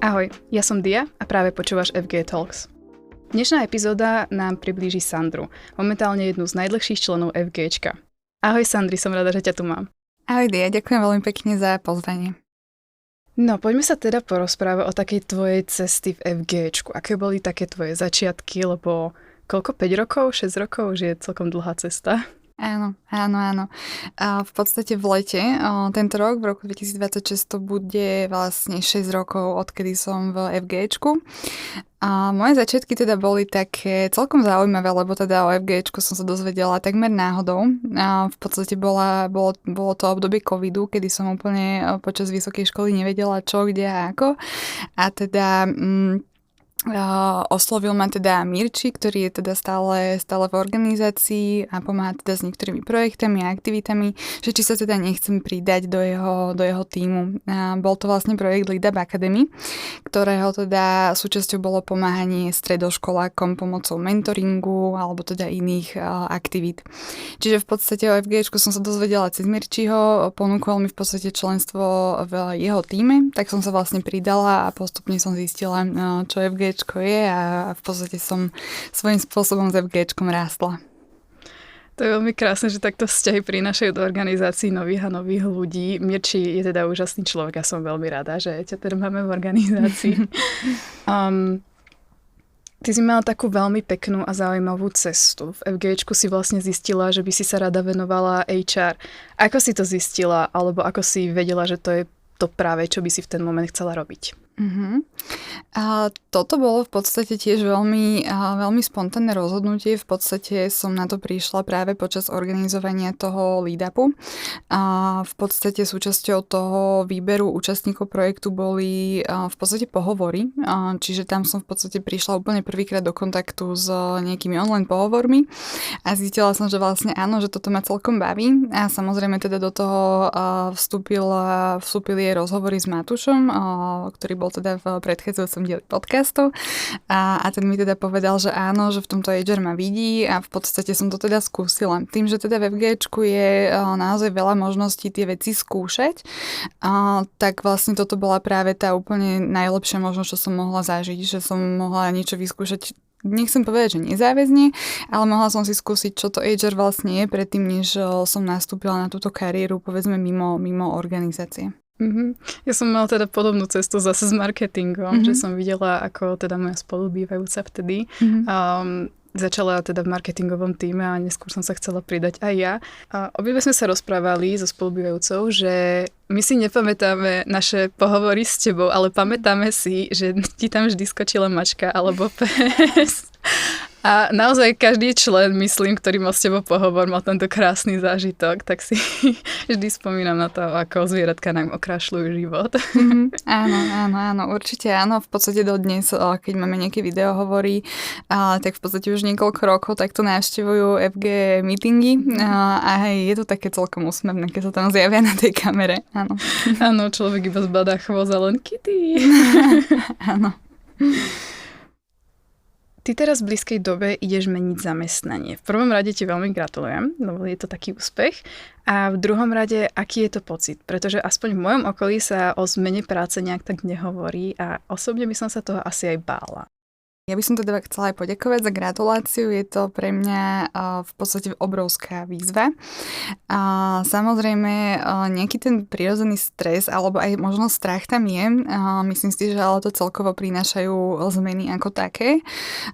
Ahoj, ja som Dia a práve počúvaš FG Talks. Dnešná epizóda nám priblíži Sandru, momentálne jednu z najdlhších členov FGčka. Ahoj Sandri, som rada, že ťa tu mám. Ahoj Dia, ďakujem veľmi pekne za pozvanie. No, poďme sa teda porozprávať o takej tvojej cesty v FGčku. Aké boli také tvoje začiatky, lebo koľko, 5 rokov, 6 rokov, že je celkom dlhá cesta? Áno. A v podstate v lete, tento rok, v roku 2026, to bude vlastne 6 rokov, odkedy som v FGčku. A moje začiatky teda boli také celkom zaujímavé, lebo teda o FGčku som sa dozvedela takmer náhodou. A v podstate bolo to obdobie covidu, kedy som úplne počas vysokej školy nevedela čo, kde a ako. A teda oslovil ma teda Mirči, ktorý je teda stále v organizácii a pomáha teda s niektorými projektami a aktivitami, že či sa teda nechcem pridať do jeho tímu. Bol to vlastne projekt Lead Up Academy, ktorého teda súčasťou bolo pomáhanie stredoškolákom pomocou mentoringu alebo teda iných aktivít. Čiže v podstate o FGčku som sa dozvedela cez Mirčiho, ponúkol mi v podstate členstvo v jeho tíme, tak som sa vlastne pridala a postupne som zistila, čo FG je a v podstate som svojím spôsobom s FGčkom rástla. To je veľmi krásne, že takto vzťahy prinášajú do organizácií nových a nových ľudí. Mirči je teda úžasný človek a som veľmi rada, že ťa teda máme v organizácii. Ty si mala takú veľmi peknú a zaujímavú cestu. V FGčku si vlastne zistila, že by si sa rada venovala HR. Ako si to zistila, alebo ako si vedela, že to je to práve, čo by si v ten moment chcela robiť? A toto bolo v podstate tiež veľmi spontánne rozhodnutie. V podstate som na to prišla práve počas organizovania toho lead-upu. A v podstate súčasťou toho výberu účastníkov projektu boli v podstate pohovory. Čiže tam som v podstate prišla úplne prvýkrát do kontaktu s nejakými online pohovormi a zistila som, že vlastne áno, že toto ma celkom baví. A samozrejme teda do toho vstúpili aj rozhovory s Matúšom, ktorý bol teda v predchádzajúcom dieli podcastu a ten mi teda povedal, že áno, že v tomto HR ma vidí a v podstate som to teda skúsila. Tým, že teda v FGčku je naozaj veľa možností tie veci skúšať, tak vlastne toto bola práve tá úplne najlepšia možnosť, čo som mohla zažiť, že som mohla niečo vyskúšať. Nechcem povedať, že nezáväzne, ale mohla som si skúsiť, čo to HR vlastne je predtým, než som nastúpila na túto kariéru, povedzme mimo organizácie. Ja som mala teda podobnú cestu zase s marketingom, že som videla, ako teda moja spolubývajúca vtedy začala teda v marketingovom týme a neskôr som sa chcela pridať aj ja. A obidve sme sa rozprávali so spolubývajúcou, že my si nepamätáme naše pohovory s tebou, ale pamätáme si, že ti tam vždy skočila mačka alebo pes. A naozaj každý člen, myslím, ktorý mal s tebou pohovor, mal tento krásny zážitok, tak si vždy spomínam na to, ako zvieratka nám okrašľujú život. Áno, určite áno. V podstate dodnes, keď máme nejaké videohovory, tak v podstate už niekoľko rokov takto navštevujú FG meetingy a je to také celkom úsmevné, keď sa tam zjavia na tej kamere. Áno. Áno, človek iba zbadá chvost a len Kitty. Áno. Ty teraz v blízkej dobe ideš meniť zamestnanie. V prvom rade ti veľmi gratulujem, lebo je to taký úspech. A v druhom rade, aký je to pocit? Pretože aspoň v mojom okolí sa o zmene práce nejak tak nehovorí a osobne by som sa toho asi aj bála. Ja by som teda chcela aj poďakovať za gratuláciu, je to pre mňa v podstate obrovská výzva. Samozrejme, nejaký ten prirodzený stres alebo aj možno strach tam je, myslím si, že ale to celkovo prinášajú zmeny ako také,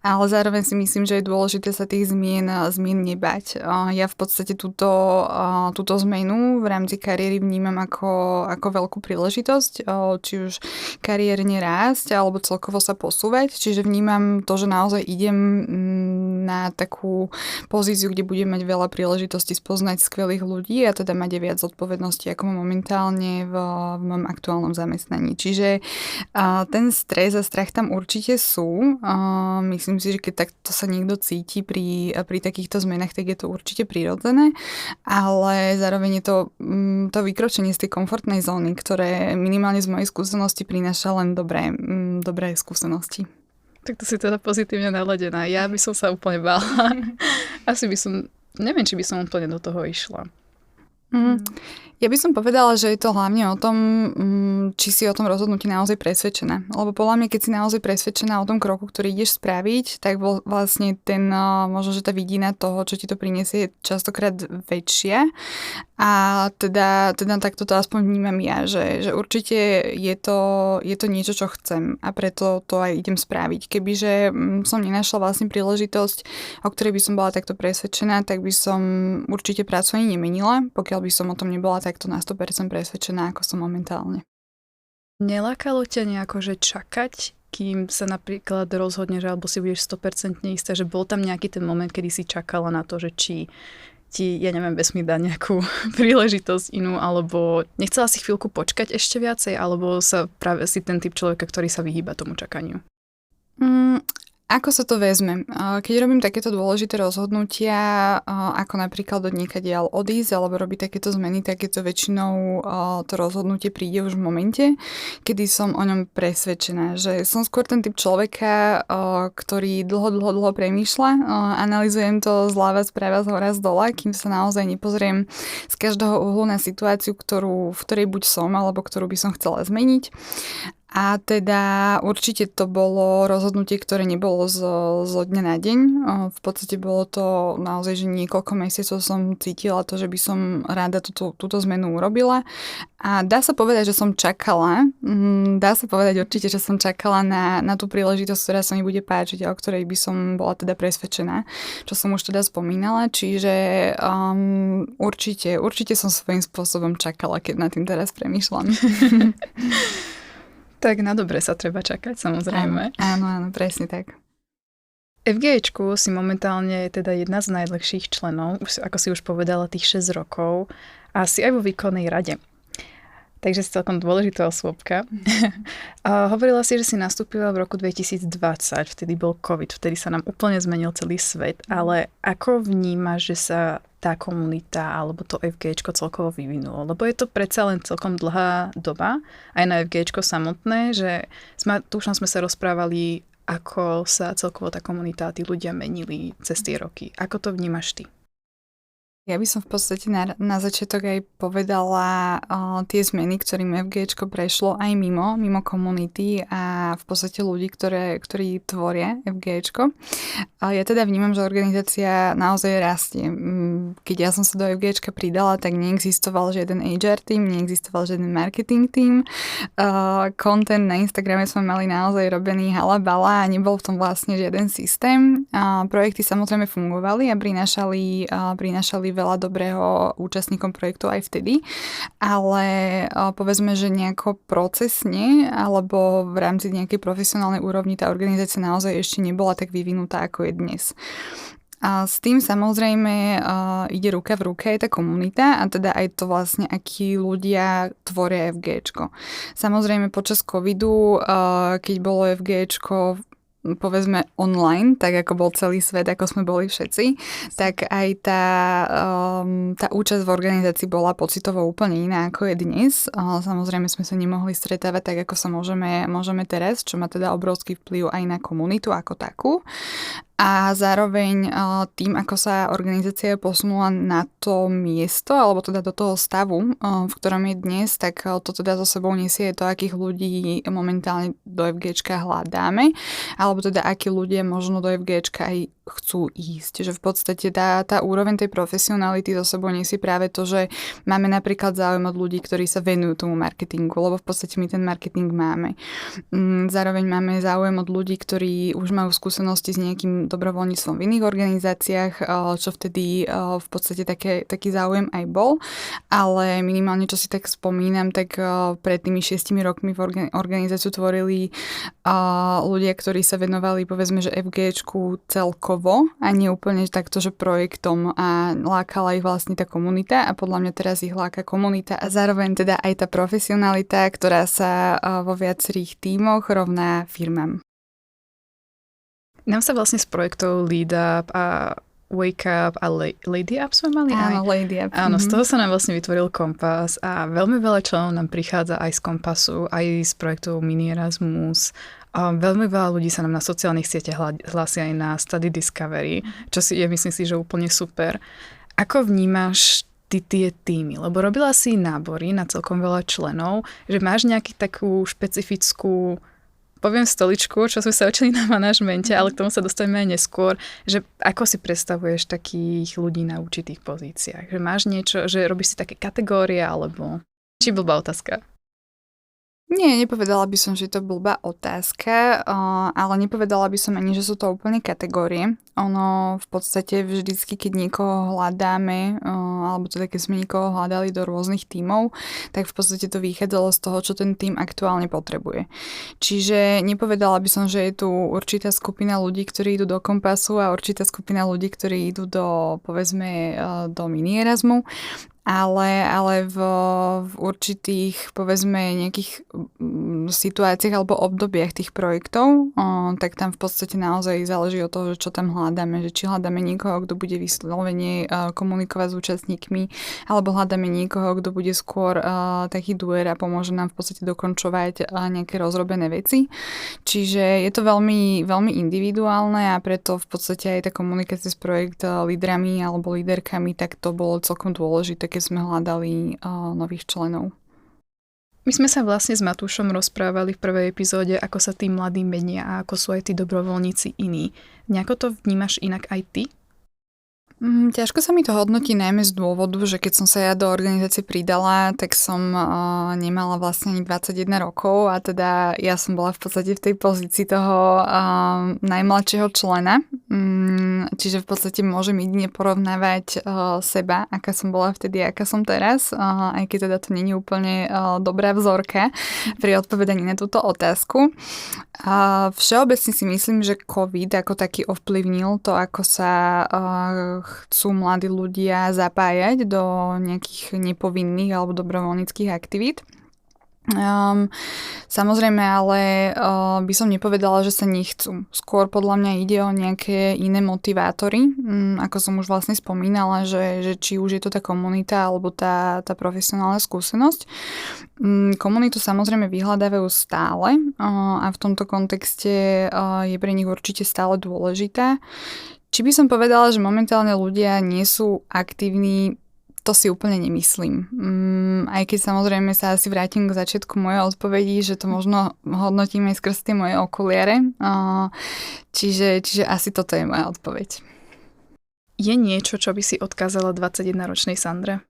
ale zároveň si myslím, že je dôležité sa tých zmien nebať. Ja v podstate túto zmenu v rámci kariéry vnímam ako veľkú príležitosť, či už kariérne rásť alebo celkovo sa posúvať, čiže vnímam to, že naozaj idem na takú pozíciu, kde budem mať veľa príležitostí spoznať skvelých ľudí a teda mať viac zodpovedností, ako mám momentálne v mojom aktuálnom zamestnaní. Čiže ten stres a strach tam určite sú. Myslím si, že keď takto sa niekto cíti pri takýchto zmenách, tak je to určite prirodzené, ale zároveň je to vykročenie z tej komfortnej zóny, ktoré minimálne z mojej skúsenosti prináša len dobré skúsenosti. Tak to si teda pozitívne naladená. Ja by som sa úplne bála. Asi by som, neviem, či by som úplne do toho išla. Ja by som povedala, že je to hlavne o tom, či si o tom rozhodnutí naozaj presvedčená. Lebo podľa mňa, keď si naozaj presvedčená o tom kroku, ktorý ideš spraviť, tak vlastne ten, možno, že tá vidina toho, čo ti to prinesie, je častokrát väčšia. A teda takto to aspoň vnímam ja, že určite je to niečo, čo chcem a preto to aj idem spraviť. Kebyže som nenašla vlastne príležitosť, o ktorej by som bola takto presvedčená, tak by som určite prácu ani nemenila, pokiaľ by som o tom nebola takto na 100% presvedčená, ako som momentálne. Nelákalo ťa nejako, že čakať, kým sa napríklad rozhodneš, alebo si budeš 100% istá, že bol tam nejaký ten moment, kedy si čakala na to, že či ti, ja neviem, vesmír dá nejakú príležitosť inú, alebo nechcela si chvíľku počkať ešte viacej, alebo sa práve si ten typ človeka, ktorý sa vyhýba tomu čakaniu? Ako sa to vezme? Keď robím takéto dôležité rozhodnutia, ako napríklad od niekadeľ odísť alebo robiť takéto zmeny, tak je to väčšinou to rozhodnutie príde už v momente, kedy som o ňom presvedčená. Že som skôr ten typ človeka, ktorý dlho premýšľa, analyzujem to zľava, správa, zhora, zdola, kým sa naozaj nepozriem z každého uhlu na situáciu, v ktorej buď som, alebo ktorú by som chcela zmeniť. A teda určite to bolo rozhodnutie, ktoré nebolo zo dňa na deň. V podstate bolo to naozaj, že niekoľko mesiacov som cítila to, že by som rada túto zmenu urobila. A dá sa povedať, že som čakala. Dá sa povedať určite, že som čakala na tú príležitosť, ktorá sa mi bude páčiť a o ktorej by som bola teda presvedčená, čo som už teda spomínala. Čiže určite som svojím spôsobom čakala, keď nad tým teraz premýšľam. Tak na dobre sa treba čakať, samozrejme. Áno, presne tak. FGEčku si momentálne je teda jedna z najdlhších členov, ako si už povedala, tých 6 rokov a si aj vo výkonnej rade. Takže si celkom dôležitá osôbka. Hovorila si, že si nastúpila v roku 2020, vtedy bol COVID, vtedy sa nám úplne zmenil celý svet, ale ako vnímaš, že sa tá komunita alebo to FGEčko celkovo vyvinulo? Lebo je to predsa len celkom dlhá doba, aj na FGEčko samotné, že tu už sme sa rozprávali, ako sa celkovo tá komunita a tí ľudia menili cez tie roky. Ako to vnímaš ty? Ja by som v podstate na začiatok aj povedala tie zmeny, ktorým FGEčko prešlo aj mimo komunity a v podstate ľudí, ktorí tvoria FGEčko. Ja teda vnímam, že organizácia naozaj rastie. Keď ja som sa do FGEčka pridala, tak neexistoval žiaden HR team, neexistoval žiaden marketing team. Content na Instagrame sme mali naozaj robený halabala a nebol v tom vlastne žiaden systém. Projekty samozrejme fungovali a prinášali veľa dobrého účastníkom projektu aj vtedy, ale povedzme, že nejako procesne alebo v rámci nejakej profesionálnej úrovni tá organizácia naozaj ešte nebola tak vyvinutá, ako je dnes. A s tým samozrejme ide ruka v ruke aj tá komunita a teda aj to vlastne, akí ľudia tvoria FGEčko. Samozrejme počas covidu, keď bolo FGEčko povedzme online, tak ako bol celý svet, ako sme boli všetci, tak aj tá účasť v organizácii bola pocitovo úplne iná, ako je dnes. Samozrejme sme sa nemohli stretávať tak, ako sa môžeme teraz, čo má teda obrovský vplyv aj na komunitu ako takú. A zároveň tým, ako sa organizácia posunula na to miesto, alebo teda do toho stavu, v ktorom je dnes, tak to teda so sebou nesie to, akých ľudí momentálne do FGEčka hľadáme, alebo teda akí ľudia možno do FGEčka aj chcú ísť. Že v podstate tá úroveň tej profesionality so sebou nesie práve to, že máme napríklad záujem od ľudí, ktorí sa venujú tomu marketingu, lebo v podstate my ten marketing máme. Zároveň máme záujem od ľudí, ktorí už majú skúsenosti s nejakým dobrovoľníctvom v iných organizáciách, čo vtedy v podstate taký záujem aj bol, ale minimálne, čo si tak spomínam, tak pred tými 6 rokmi v organizáciu tvorili ľudia, ktorí sa venovali povedzme, že FGEčku celkovo a nie úplne takto, že projektom a lákala ich vlastne tá komunita a podľa mňa teraz ich láka komunita a zároveň teda aj tá profesionalita, ktorá sa vo viacerých tímoch rovná firmám. Nám sa vlastne z projektov Lead Up a Wake Up a Lady Up sme mali? Áno, Lady Up. Áno, z toho sa nám vlastne vytvoril kompas a veľmi veľa členov nám prichádza aj z kompasu, aj z projektov Mini Erasmus. A veľmi veľa ľudí sa nám na sociálnych sieťach hlási aj na Study Discovery, čo je, myslím si, že úplne super. Ako vnímaš ty tie týmy? Lebo robila si nábory na celkom veľa členov, že máš nejaký takú špecifickú, poviem stoličku, čo sme sa učili na manažmente, ale k tomu sa dostaneme aj neskôr, že ako si predstavuješ takých ľudí na určitých pozíciách? Že máš niečo, že robíš si také kategórie, alebo či blbá otázka? Nie, nepovedala by som, že to blbá otázka, ale nepovedala by som ani, že sú to úplne kategórie. Ono v podstate vždycky, keď niekoho hľadáme, alebo teda keď sme niekoho hľadali do rôznych tímov, tak v podstate to vychádzalo z toho, čo ten tím aktuálne potrebuje. Čiže nepovedala by som, že je tu určitá skupina ľudí, ktorí idú do Kompasu a určitá skupina ľudí, ktorí idú do, povedzme, do mini Erasmu. Ale v určitých, povedzme, nejakých situáciách alebo obdobiach tých projektov, tak tam v podstate naozaj záleží od toho, že čo tam hľadáme. Že či hľadáme niekoho, kto bude vyslovene komunikovať s účastníkmi, alebo hľadáme niekoho, kto bude skôr taký duer a pomôže nám v podstate dokončovať nejaké rozrobené veci. Čiže je to veľmi, veľmi individuálne a preto v podstate aj tá komunikácia s projekt lídrami alebo líderkami, tak to bolo celkom dôležité, keď sme hľadali nových členov. My sme sa vlastne s Matúšom rozprávali v prvej epizóde, ako sa tí mladí menia a ako sú aj tí dobrovoľníci iní. Nejako to vnímaš inak aj ty? Ťažko sa mi to hodnotí najmä z dôvodu, že keď som sa ja do organizácie pridala, tak som nemala vlastne ani 21 rokov a teda ja som bola v podstate v tej pozícii toho najmladšieho člena. Čiže v podstate môžem jedine porovnávať seba, aká som bola vtedy, aká som teraz, aj keď teda to nie je úplne dobrá vzorka pri odpovedaní na túto otázku. Všeobecne si myslím, že COVID ako taký ovplyvnil to, ako sa chcú mladí ľudia zapájať do nejakých nepovinných alebo dobrovoľníckych aktivít. Samozrejme, ale by som nepovedala, že sa nechcú. Skôr podľa mňa ide o nejaké iné motivátory, ako som už vlastne spomínala, že či už je to tá komunita alebo tá profesionálna skúsenosť. Komunitu samozrejme vyhľadávajú stále a v tomto kontexte je pre nich určite stále dôležitá. Či by som povedala, že momentálne ľudia nie sú aktívni, to si úplne nemyslím. Aj keď samozrejme sa asi vrátim k začiatku mojej odpovedi, že to možno hodnotím aj skrz tie moje okuliare. Čiže asi toto je moja odpoveď. Je niečo, čo by si odkázala 21-ročnej Sandre?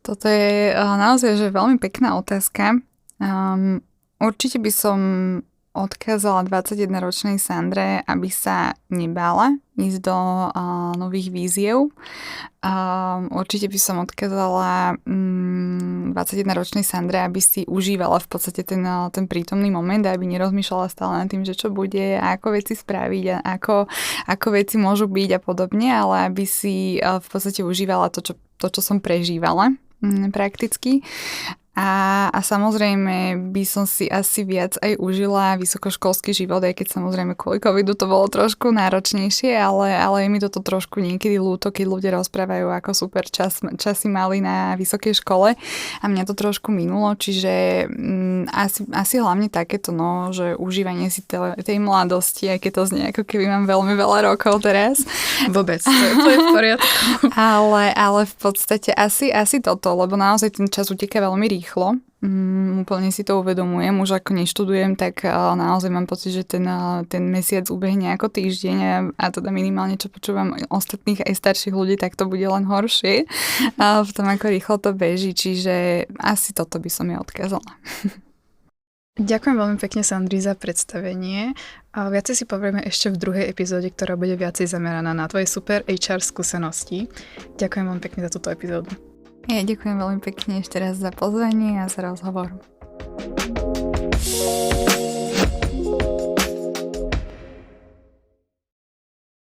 Toto je naozaj že veľmi pekná otázka. Určite by som odkázala 21-ročnej Sandre, aby sa nebála ísť do nových víziev. Určite by som odkázala 21-ročnej Sandre, aby si užívala v podstate ten prítomný moment, aby nerozmýšľala stále nad tým, že čo bude a ako veci spraviť a ako veci môžu byť a podobne, ale aby si v podstate užívala to, čo som prežívala prakticky. A samozrejme by som si asi viac aj užila vysokoškolský život, aj keď samozrejme kvôli covidu to bolo trošku náročnejšie, ale je mi toto trošku niekedy ľúto, keď ľudia rozprávajú, ako super časy mali na vysokej škole a mňa to trošku minulo, čiže asi hlavne takéto, že užívanie si tej mladosti, aj keď to znie ako keby mám veľmi veľa rokov teraz. Vôbec, to je v poriadku. ale v podstate asi toto, lebo naozaj ten čas uteká veľmi rýchlo. Úplne si to uvedomujem, už ako neštudujem, tak naozaj mám pocit, že ten mesiac ubehne ako týždeň a teda minimálne čo počúvam ostatných aj starších ľudí, tak to bude len horšie v tom, ako rýchlo to beží, čiže asi toto by som ja odkázala. Ďakujem veľmi pekne, Sandri, za predstavenie. A viacej si povieme ešte v druhej epizóde, ktorá bude viacej zameraná na tvoje super HR skúsenosti. Ďakujem veľmi pekne za túto epizódu. Ja ďakujem veľmi pekne ešte raz za pozvanie a za rozhovor.